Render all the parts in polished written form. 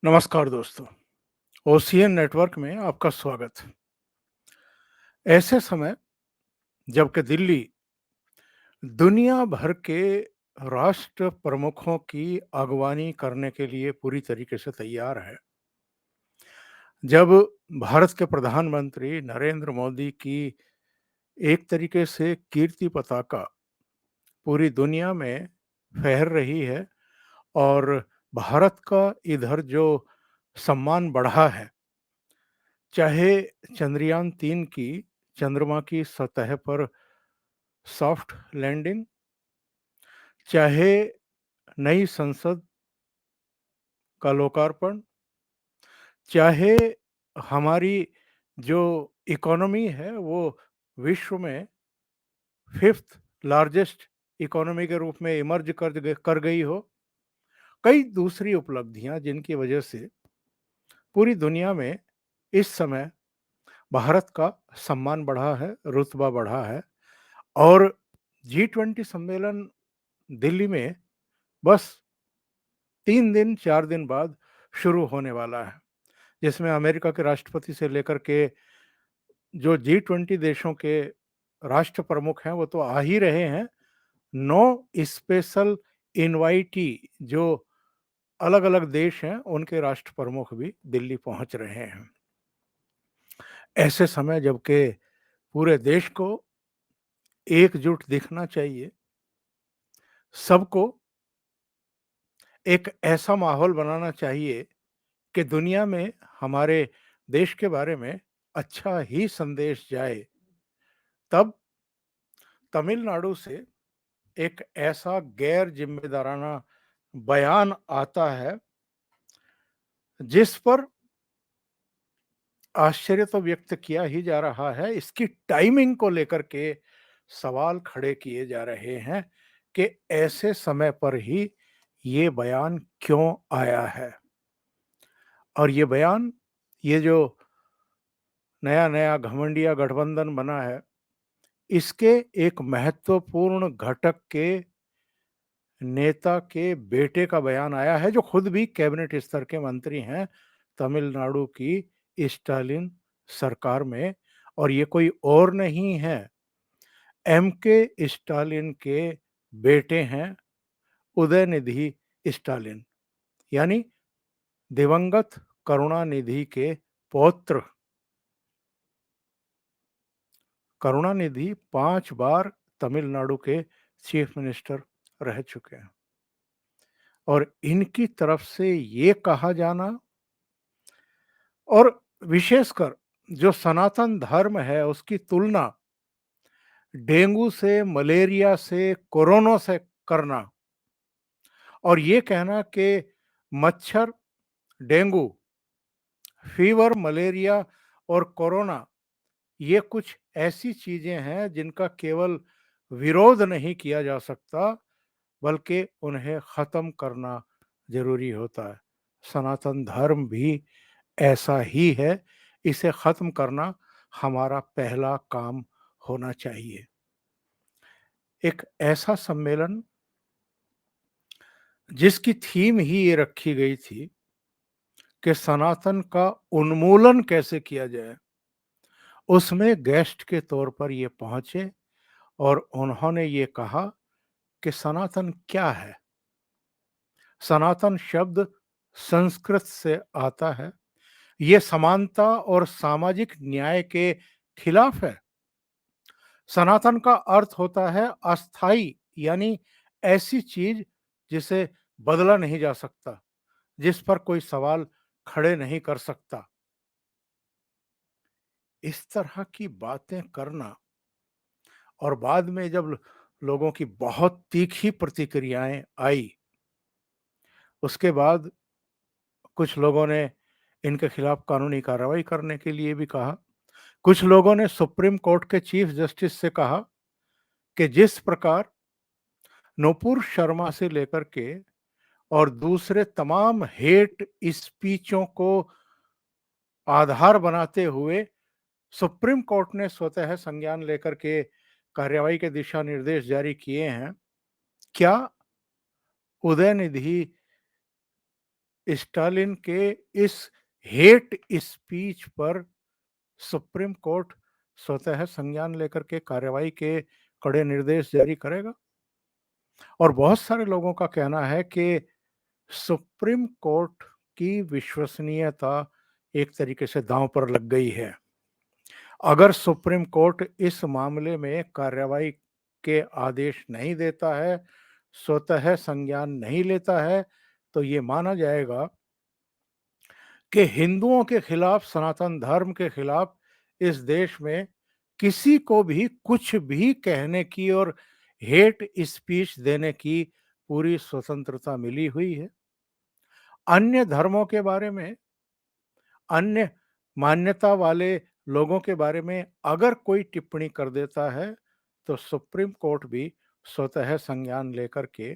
नमस्कार दोस्तों। Ocean network में आपका स्वागत। ऐसे समय जबकि दिल्ली दुनिया भर के राष्ट्र प्रमुखों की अगवानी करने के लिए पूरी तरीके से तैयार है, जब भारत के प्रधानमंत्री नरेंद्र मोदी की एक तरीके से कीर्ति पताका पूरी दुनिया में फहर रही है और भारत का इधर जो सम्मान बढ़ा है, चाहे चंद्रयान 3 की चंद्रमा की सतह पर सॉफ्ट लैंडिंग, चाहे नई संसद का लोकार्पण, चाहे हमारी जो इकोनॉमी है वो विश्व में फिफ्थ लार्जेस्ट इकोनॉमी के रूप में इमर्ज कर गई हो, कई दूसरी उपलब्धियां जिनकी वजह से पूरी दुनिया में इस समय भारत का सम्मान बढ़ा है, रुतबा बढ़ा है। और G20 सम्मेलन दिल्ली में बस 3 दिन 4 दिन बाद शुरू होने वाला है, जिसमें अमेरिका के राष्ट्रपति से लेकर के जो G20 देशों के राष्ट्र प्रमुख हैं वो तो आ ही रहे हैं। 9 स्पेशल इनवाइटी जो अलग अलग देश हैं उनके राष्ट्र प्रमुख भी दिल्ली पहुंच रहे हैं। ऐसे समय जबकि पूरे देश को एकजुट दिखना चाहिए, सबको एक ऐसा माहौल बनाना चाहिए कि दुनिया में हमारे देश के बारे में अच्छा ही संदेश जाए, तब तमिलनाडु से एक ऐसा गैर जिम्मेदाराना बयान आता है जिस पर आश्चर्य तो व्यक्त किया ही जा रहा है, इसकी टाइमिंग को लेकर के सवाल खड़े किए जा रहे हैं कि ऐसे समय पर ही ये बयान क्यों आया है। और ये बयान, ये जो नया नया घमंडिया गठबंधन बना है, इसके एक महत्वपूर्ण घटक के नेता के बेटे का बयान आया है, जो खुद भी कैबिनेट स्तर के मंत्री हैं तमिलनाडु की स्टालिन सरकार में। और ये कोई और नहीं है, एमके स्टालिन के बेटे हैं, उदयनिधि स्टालिन, यानी दिवंगत करुणानिधि के पौत्र। करुणानिधि 5 बार तमिलनाडु के चीफ मिनिस्टर रह चुके हैं और इनकी तरफ से ये कहा जाना, और विशेषकर जो सनातन धर्म है उसकी तुलना डेंगू से, मलेरिया से, कोरोना से करना, और ये कहना कि मच्छर, डेंगू, फीवर, मलेरिया और कोरोना ये कुछ ऐसी चीजें हैं जिनका केवल विरोध नहीं किया जा सकता, बल्कि उन्हें खत्म करना जरूरी होता है। सनातन धर्म भी ऐसा ही है, इसे खत्म करना हमारा पहला काम होना चाहिए। एक ऐसा सम्मेलन जिसकी थीम ही ये रखी गई थी कि सनातन का उन्मूलन कैसे किया जाए, उसमें गेस्ट के तौर पर ये पहुंचे और उन्होंने ये कहा कि सनातन क्या है। सनातन शब्द संस्कृत से आता है, ये समानता और सामाजिक न्याय के खिलाफ है। सनातन का अर्थ होता है अस्थाई, यानी ऐसी चीज जिसे बदला नहीं जा सकता, जिस पर कोई सवाल खड़े नहीं कर सकता। इस तरह की बातें करना, और बाद में जब लोगों की बहुत तीखी प्रतिक्रियाएं आई, उसके बाद कुछ लोगों ने इनके खिलाफ कानूनी कार्रवाई करने के लिए भी कहा। कुछ लोगों ने सुप्रीम कोर्ट के चीफ जस्टिस से कहा कि जिस प्रकार नुपुर शर्मा से लेकर के और दूसरे तमाम हेट स्पीचों को आधार बनाते हुए सुप्रीम कोर्ट ने स्वतः संज्ञान लेकर के कार्रवाई के दिशा निर्देश जारी किए हैं, क्या उदयनिधि स्टालिन के इस हेट स्पीच पर सुप्रीम कोर्ट स्वतः संज्ञान लेकर के कार्रवाई के कड़े निर्देश जारी करेगा। और बहुत सारे लोगों का कहना है कि सुप्रीम कोर्ट की विश्वसनीयता एक तरीके से दांव पर लग गई है। अगर सुप्रीम कोर्ट इस मामले में कार्रवाई के आदेश नहीं देता है, स्वतः संज्ञान नहीं लेता है, तो ये माना जाएगा कि हिंदुओं के खिलाफ, सनातन धर्म के खिलाफ इस देश में किसी को भी कुछ भी कहने की और हेट स्पीच देने की पूरी स्वतंत्रता मिली हुई है। अन्य धर्मों के बारे में, अन्य मान्यता वाले लोगों के बारे में अगर कोई टिप्पणी कर देता है, तो सुप्रीम कोर्ट भी स्वतः संज्ञान लेकर के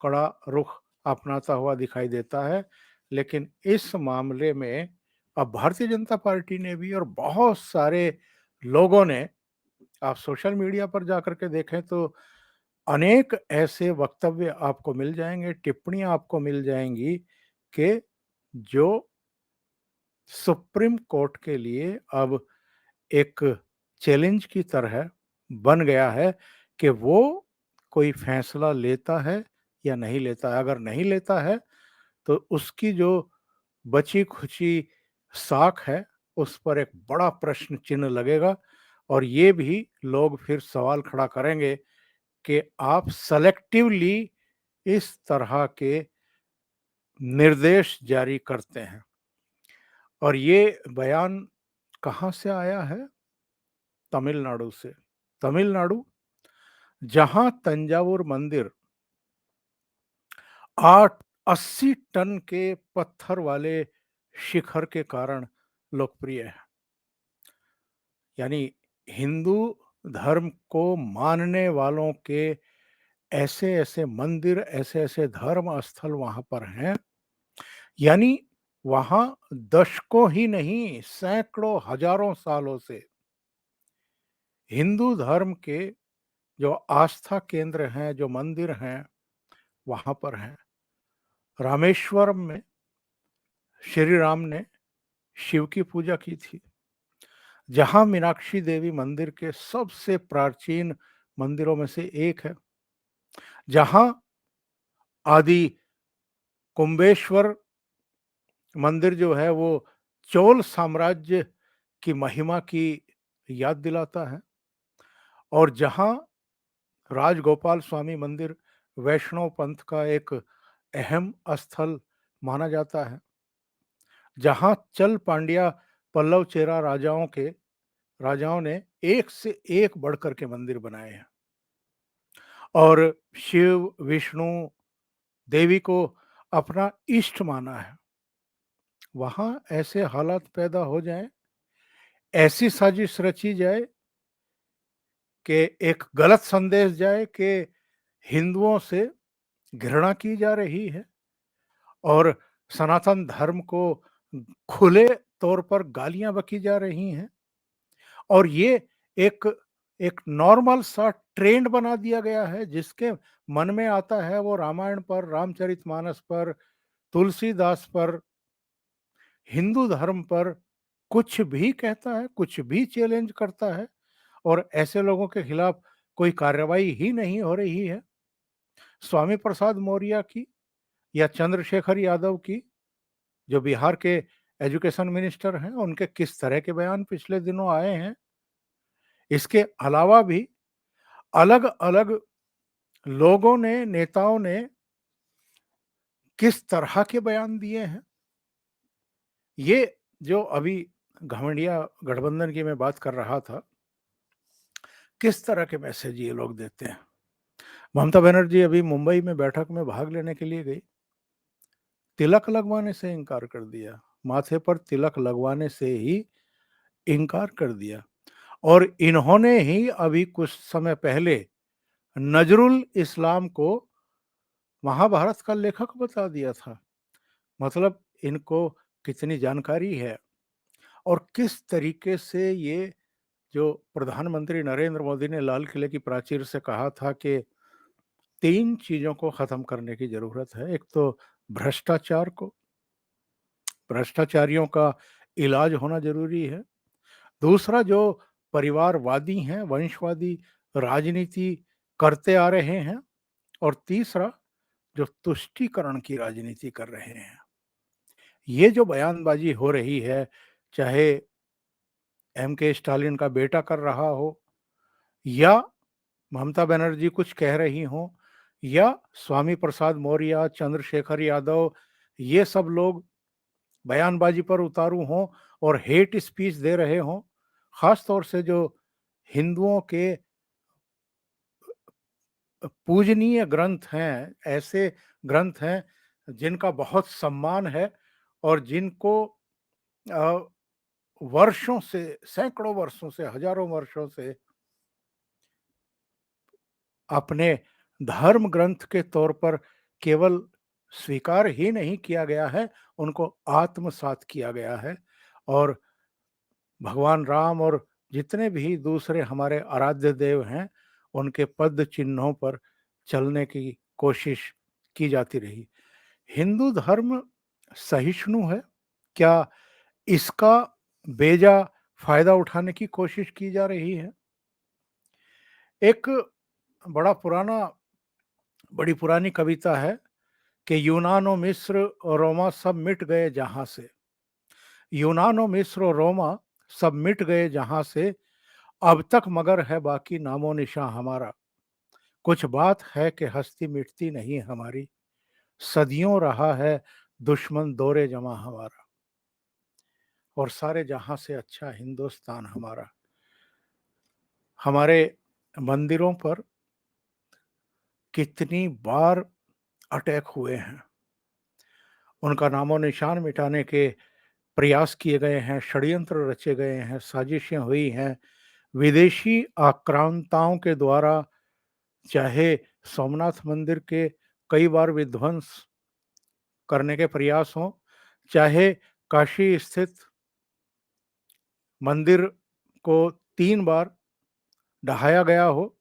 कड़ा रुख अपनाता हुआ दिखाई देता है। लेकिन इस मामले में अब भारतीय जनता पार्टी ने भी और बहुत सारे लोगों ने, आप सोशल मीडिया पर जाकर के देखें तो अनेक ऐसे वक्तव्य आपको मिल जाएंगे, टिप्पणियां आपको मिल जाएंगी कि जो सुप्रीम कोर्ट के लिए अब एक चैलेंज की तरह बन गया है कि वो कोई फैसला लेता है या नहीं लेता है। अगर नहीं लेता है तो उसकी जो बची-खुची साख है, उस पर एक बड़ा प्रश्न चिन्ह लगेगा। और ये भी लोग फिर सवाल खड़ा करेंगे कि आप सेलेक्टिवली इस तरह के निर्देश जारी करते हैं। और ये बयान कहाँ से आया है? तमिलनाडु से। तमिलनाडु, जहां तंजावुर मंदिर 80 टन के पत्थर वाले शिखर के कारण लोकप्रिय है। यानी हिंदू धर्म को मानने वालों के ऐसे ऐसे मंदिर, ऐसे ऐसे धर्म स्थल वहां पर हैं। यानी वहां दशकों ही नहीं, सैकड़ों हजारों सालों से हिंदू धर्म के जो आस्था केंद्र हैं, जो मंदिर हैं, वहां पर हैं। रामेश्वरम में श्री राम ने शिव की पूजा की थी। जहां मीनाक्षी देवी मंदिर के सबसे प्राचीन मंदिरों में से एक है। जहां आदि कुंभेश्वर मंदिर जो है वो चोल साम्राज्य की महिमा की याद दिलाता है। और जहां राजगोपाल स्वामी मंदिर वैष्णव पंथ का एक अहम स्थल माना जाता है। जहां चल पांड्या पल्लव चेरा राजाओं ने एक से एक बढ़कर के मंदिर बनाए हैं और शिव, विष्णु, देवी को अपना इष्ट माना है। वहां ऐसे हालात पैदा हो जाएं, ऐसी साजिश रची जाए कि एक गलत संदेश जाए कि हिंदुओं से घृणा की जा रही है और सनातन धर्म को खुले तौर पर गालियां बकी जा रही हैं। और ये एक एक नॉर्मल सा ट्रेंड बना दिया गया है। जिसके मन में आता है वो रामायण पर, रामचरितमानस पर, तुलसीदास पर, हिंदू धर्म पर कुछ भी कहता है, कुछ भी चैलेंज करता है। और ऐसे लोगों के खिलाफ कोई कार्रवाई ही नहीं हो रही है। स्वामी प्रसाद मौर्य की या चंद्रशेखर यादव की, जो बिहार के एजुकेशन मिनिस्टर हैं, उनके किस तरह के बयान पिछले दिनों आए हैं। इसके अलावा भी अलग अलग लोगों ने, नेताओं ने किस तरह के बयान दिए हैं। ये जो अभी घमंडिया गठबंधन की मैं बात कर रहा था, किस तरह के मैसेज ये लोग देते हैं। ममता बनर्जी अभी मुंबई में बैठक में भाग लेने के लिए गई, तिलक लगवाने से इनकार कर दिया। माथे पर तिलक लगवाने से ही इनकार कर दिया। और इन्होंने ही अभी कुछ समय पहले नजरुल इस्लाम को महाभारत का लेखक बता दिया था। मतलब इनको कितनी जानकारी है और किस तरीके से ये, जो प्रधानमंत्री नरेंद्र मोदी ने लाल किले की प्राचीर से कहा था कि 3 चीज़ों को ख़त्म करने की ज़रूरत है। एक तो भ्रष्टाचार को, भ्रष्टाचारियों का इलाज होना ज़रूरी है। दूसरा, जो परिवारवादी हैं, वंशवादी राजनीति करते आ रहे हैं, और तीसरा, जो तुष्टीकरण की राजनीति कर रहे हैं। ये जो बयानबाज़ी हो रही है, चाहे एम के स्टालिन का बेटा कर रहा हो, या ममता बनर्जी कुछ कह रही हों, या स्वामी प्रसाद मौर्य, चंद्रशेखर यादव, ये सब लोग बयानबाजी पर उतारू हों और हेट स्पीच दे रहे हों, ख़ास तौर से जो हिंदुओं के पूजनीय ग्रंथ हैं, ऐसे ग्रंथ हैं जिनका बहुत सम्मान है और जिनको अ, वर्षों से, सैकड़ों वर्षों से, हज़ारों वर्षों से अपने धर्म ग्रंथ के तौर पर केवल स्वीकार ही नहीं किया गया है, उनको आत्मसात किया गया है। और भगवान राम और जितने भी दूसरे हमारे आराध्य देव हैं, उनके पद चिन्हों पर चलने की कोशिश की जाती रही। हिंदू धर्म सहिष्णु है? क्या इसका बेजा फ़ायदा उठाने की कोशिश की जा रही है? एक बड़ा पुराना बड़ी पुरानी कविता है कि यूनान और मिस्र और रोमा सब मिट गए जहाँ से। यूनान और मिस्र और रोमा सब मिट गए जहाँ से, अब तक मगर है बाकी नामो निशान हमारा। कुछ बात है कि हस्ती मिटती नहीं हमारी, सदियों रहा है दुश्मन दौरे जमा हमारा, और सारे जहां से अच्छा हिंदुस्तान हमारा। हमारे मंदिरों पर कितनी बार अटैक हुए हैं, उनका नामो निशान मिटाने के प्रयास किए गए हैं, षड्यंत्र रचे गए हैं, साजिशें हुई हैं विदेशी आक्रांताओं के द्वारा। चाहे सोमनाथ मंदिर के कई बार विध्वंस करने के प्रयास हों, चाहे काशी स्थित मंदिर को 3 बार ढहाया गया हो,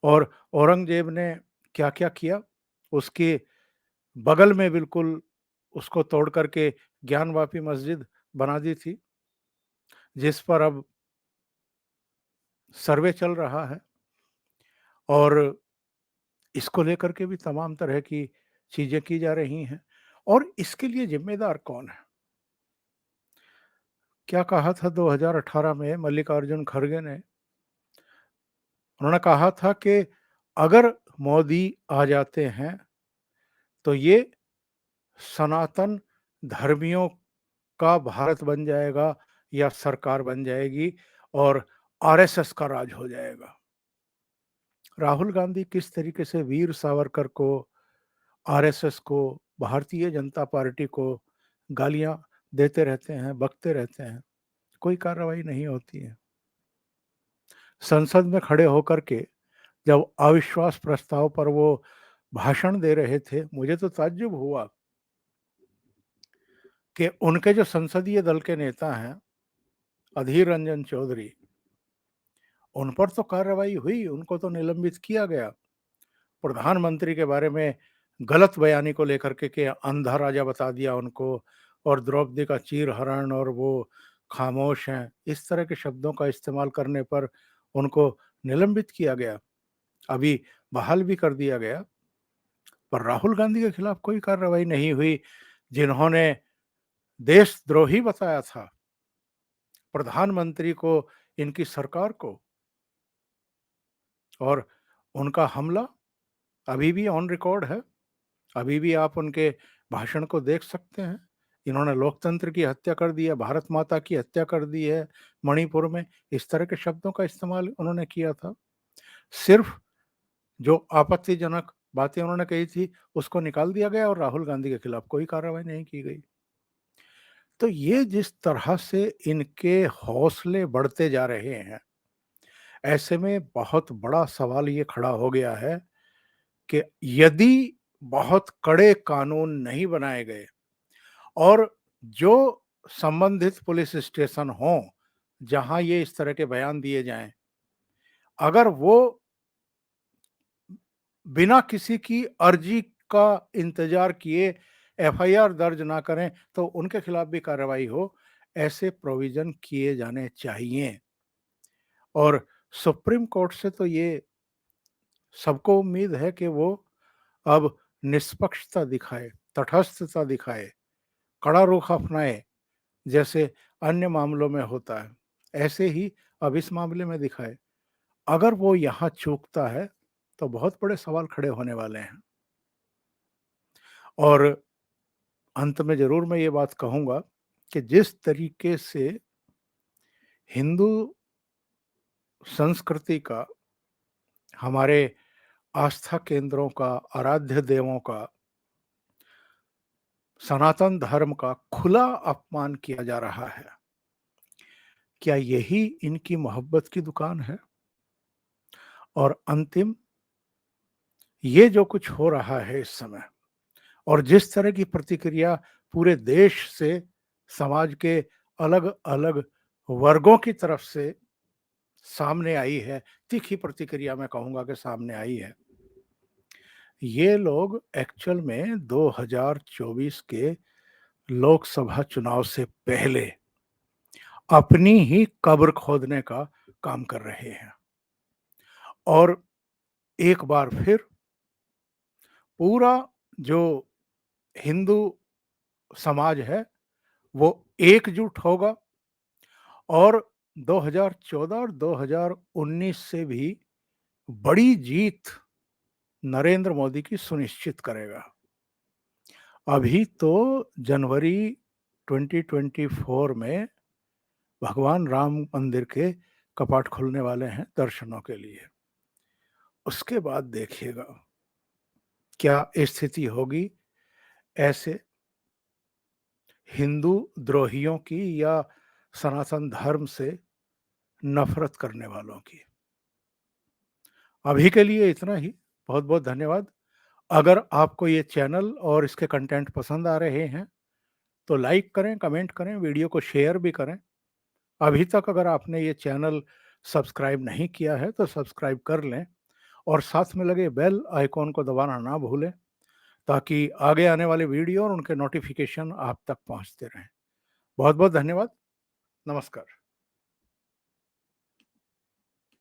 और औरंगज़ेब ने क्या-क्या किया, उसके बगल में बिल्कुल उसको तोड़ कर के ज्ञानवापी मस्जिद बना दी थी, जिस पर अब सर्वे चल रहा है, और इसको लेकर के भी तमाम तरह की चीज़ें की जा रही हैं। और इसके लिए ज़िम्मेदार कौन है? क्या कहा था 2018 में मल्लिकार्जुन खड़गे ने? उन्होंने कहा था कि अगर मोदी आ जाते हैं तो ये सनातन धर्मियों का भारत बन जाएगा, या सरकार बन जाएगी, और आरएसएस का राज हो जाएगा। राहुल गांधी किस तरीके से वीर सावरकर को, आरएसएस को, भारतीय जनता पार्टी को गालियां देते रहते हैं, बकते रहते हैं, कोई कार्रवाई नहीं होती है। संसद में खड़े होकर के जब अविश्वास प्रस्ताव पर वो भाषण दे रहे थे, मुझे तो ताज्जुब हुआ कि उनके जो संसदीय दल के नेता हैं, अधीर रंजन चौधरी, उन पर तो कार्रवाई हुई, उनको तो निलंबित किया गया। प्रधानमंत्री के बारे में गलत बयानी को लेकर के अंधा राजा बता दिया उनको, और द्रौपदी का चीरहरण, और वो खामोश हैं, इस तरह के शब्दों का इस्तेमाल करने पर उनको निलंबित किया गया। अभी बहाल भी कर दिया गया। पर राहुल गांधी के खिलाफ कोई कार्रवाई नहीं हुई, जिन्होंने देशद्रोही बताया था प्रधानमंत्री को, इनकी सरकार को, और उनका हमला अभी भी ऑन रिकॉर्ड है। अभी भी आप उनके भाषण को देख सकते हैं। इन्होंने लोकतंत्र की हत्या कर दी है, भारत माता की हत्या कर दी है मणिपुर में, इस तरह के शब्दों का इस्तेमाल उन्होंने किया था। सिर्फ जो आपत्तिजनक बातें उन्होंने कही थी, उसको निकाल दिया गया, और राहुल गांधी के खिलाफ कोई कार्रवाई नहीं की गई। तो ये जिस तरह से इनके हौसले बढ़ते जा रहे हैं, ऐसे में बहुत बड़ा सवाल ये खड़ा हो गया है कि यदि बहुत कड़े कानून नहीं बनाए गए, और जो संबंधित पुलिस स्टेशन हों, जहां ये इस तरह के बयान दिए जाएं, अगर वो बिना किसी की अर्जी का इंतजार किए एफआईआर दर्ज ना करें तो उनके खिलाफ भी कार्रवाई हो, ऐसे प्रोविज़न किए जाने चाहिए। और सुप्रीम कोर्ट से तो ये सबको उम्मीद है कि वो अब निष्पक्षता दिखाए, तटस्थता दिखाए, कड़ा रुख अपनाए, जैसे अन्य मामलों में होता है, ऐसे ही अब इस मामले में दिखाए। अगर वो यहाँ चूकता है, तो बहुत बड़े सवाल खड़े होने वाले हैं। और अंत में ज़रूर मैं ये बात कहूँगा कि जिस तरीके से हिंदू संस्कृति का, हमारे आस्था केंद्रों का, आराध्य देवों का, सनातन धर्म का खुला अपमान किया जा रहा है, क्या यही इनकी मोहब्बत की दुकान है? और अंतिम, ये जो कुछ हो रहा है इस समय और जिस तरह की प्रतिक्रिया पूरे देश से, समाज के अलग-अलग वर्गों की तरफ से सामने आई है, तीखी प्रतिक्रिया मैं कहूँगा कि सामने आई है। ये लोग एक्चुअल में 2024 के लोकसभा चुनाव से पहले अपनी ही कब्र खोदने का काम कर रहे हैं। और एक बार फिर पूरा जो हिंदू समाज है, वो एकजुट होगा और 2014 और 2019 से भी बड़ी जीत नरेंद्र मोदी की सुनिश्चित करेगा। अभी तो जनवरी 2024 में भगवान राम मंदिर के कपाट खुलने वाले हैं दर्शनों के लिए। उसके बाद देखिएगा क्या स्थिति होगी ऐसे हिंदू द्रोहियों की या सनातन धर्म से नफरत करने वालों की। अभी के लिए इतना ही। बहुत बहुत धन्यवाद। अगर आपको ये चैनल और इसके कंटेंट पसंद आ रहे हैं तो लाइक करें, कमेंट करें, वीडियो को शेयर भी करें। अभी तक अगर आपने ये चैनल सब्सक्राइब नहीं किया है तो सब्सक्राइब कर लें और साथ में लगे बेल आइकॉन को दबाना ना भूलें, ताकि आगे आने वाले वीडियो और उनके नोटिफिकेशन आप तक पहुंचते रहें। बहुत बहुत धन्यवाद। नमस्कार।